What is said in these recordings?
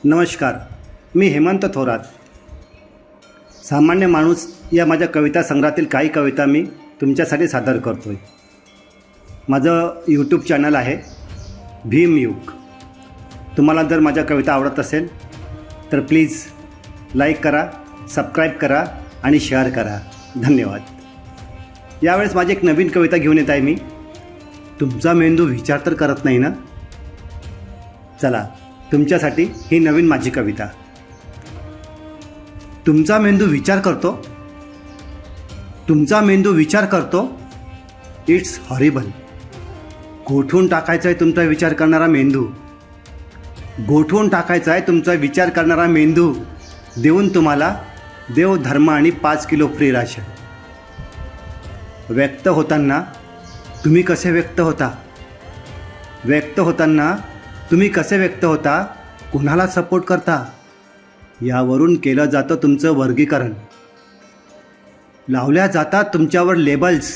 नमस्कार, मी हेमंत थोरात. सामान्य माणूस या माझ्या कविता संग्रहातील काही कविता मी तुमच्यासाठी सादर करतो आहे. माझं यूट्यूब चॅनल आहे भीमयुग. तुम्हाला जर माझ्या कविता आवडत असेल तर प्लीज लाईक करा, सबस्क्राईब करा आणि शेअर करा. धन्यवाद. यावेळेस माझी एक नवीन कविता घेऊन येत आहे मी. तुमचा मेंदू विचार तर करत नाही ना? चला, तुमच्यासाठी ही नवीन माझी कविता. तुमचा मेंदू विचार करतो, तुमचा मेंदू विचार करतो. It's horrible. गोठवून टाकायचा आहे तुमचा विचार करणारा मेंदू. गोठवून टाकायचा आहे तुमचा विचार करणारा मेंदू. देऊन तुम्हाला देव, धर्म आणि 5 किलो फ्री राशन. व्यक्त होताना तुम्ही कसे व्यक्त होता? व्यक्त होताना तुम्ही कसे व्यक्त होता? कुणाला सपोर्ट करता? यावरून केलं जातं तुमचं वर्गीकरण. लावल्या जातात तुमच्यावर लेबल्स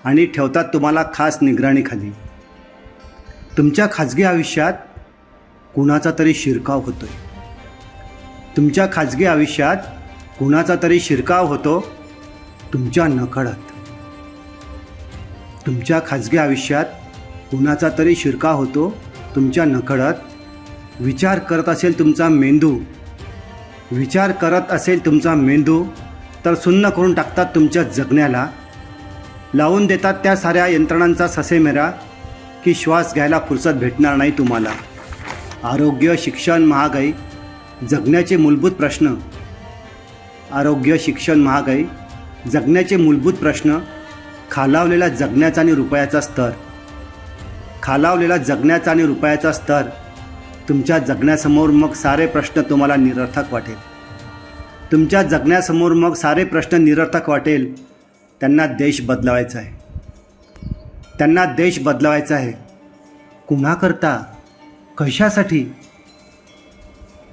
आणि ठेवतात तुम्हाला खास निगराणीखाली. तुमच्या खाजगी आयुष्यात कुणाचा तरी शिरकाव होतोय. तुमच्या खाजगी आयुष्यात कुणाचा तरी शिरकाव होतो तुमच्या नकळत. तुमच्या खाजगी आयुष्यात कुणाचा तरी शिरकाव होतो तुमच्या नकळत. विचार करत असेल तुमचा मेंदू, विचार करत असेल तुमचा मेंदू, तर सुन्न करून टाकतात तुमच्या जगण्याला. लावून देतात त्या साऱ्या यंत्रणांचा ससेमेरा की श्वास घ्यायला फुरसत भेटणार नाही तुम्हाला. आरोग्य, शिक्षण, महागाई, जगण्याचे मूलभूत प्रश्न. आरोग्य, शिक्षण, महागाई, जगण्याचे मूलभूत प्रश्न. खालावलेला जगण्याचा आणि रुपयाचा स्तर. खालावलेला जगण्याचा आणि रुपयाचा स्तर. तुमच्या जगण्यासमोर मग सारे प्रश्न तुम्हाला निरर्थक वाटेल. तुमच्या जगण्यासमोर मग सारे प्रश्न निरर्थक वाटेल. त्यांना देश बदलवायचा आहे. त्यांना देश बदलवायचा आहे. कुणाकरता? कशासाठी?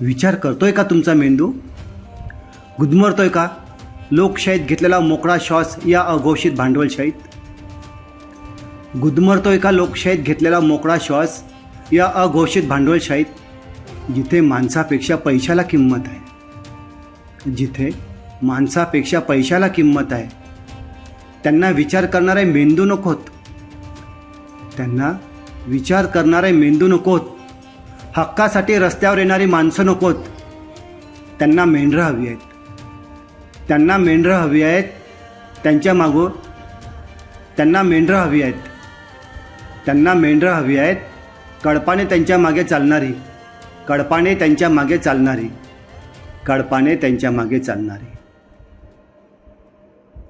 विचार करतोय का तुमचा मेंदू? गुदमरतोय का लोकशाहीत घेतलेला मोकळा श्वास या अघोषित भांडवलशाहीत? गुदमरतोय का लोकशाहीत घेतलेला मोकळा श्वास या अघोषित भांडवलशाहीत? जिथे माणसापेक्षा पैशाला किंमत आहे, जिथे माणसापेक्षा पैशाला किंमत आहे. त्यांना विचार करणारे मेंदू नकोत. त्यांना विचार करणारे मेंदू नकोत. हक्कासाठी रस्त्यावर येणारी माणसं नकोत. त्यांना मेंढरं हवी आहेत. त्यांना मेंढरं हवी आहेत. त्यांच्या मागं त्यांना मेंढरं हवी आहेत. त्यांना मेंढरं हवी आहेत. कळपाने त्यांच्या मागे चालणारी. कळपाने त्यांच्या मागे चालणारी. कळपाने त्यांच्या मागे चालणारी.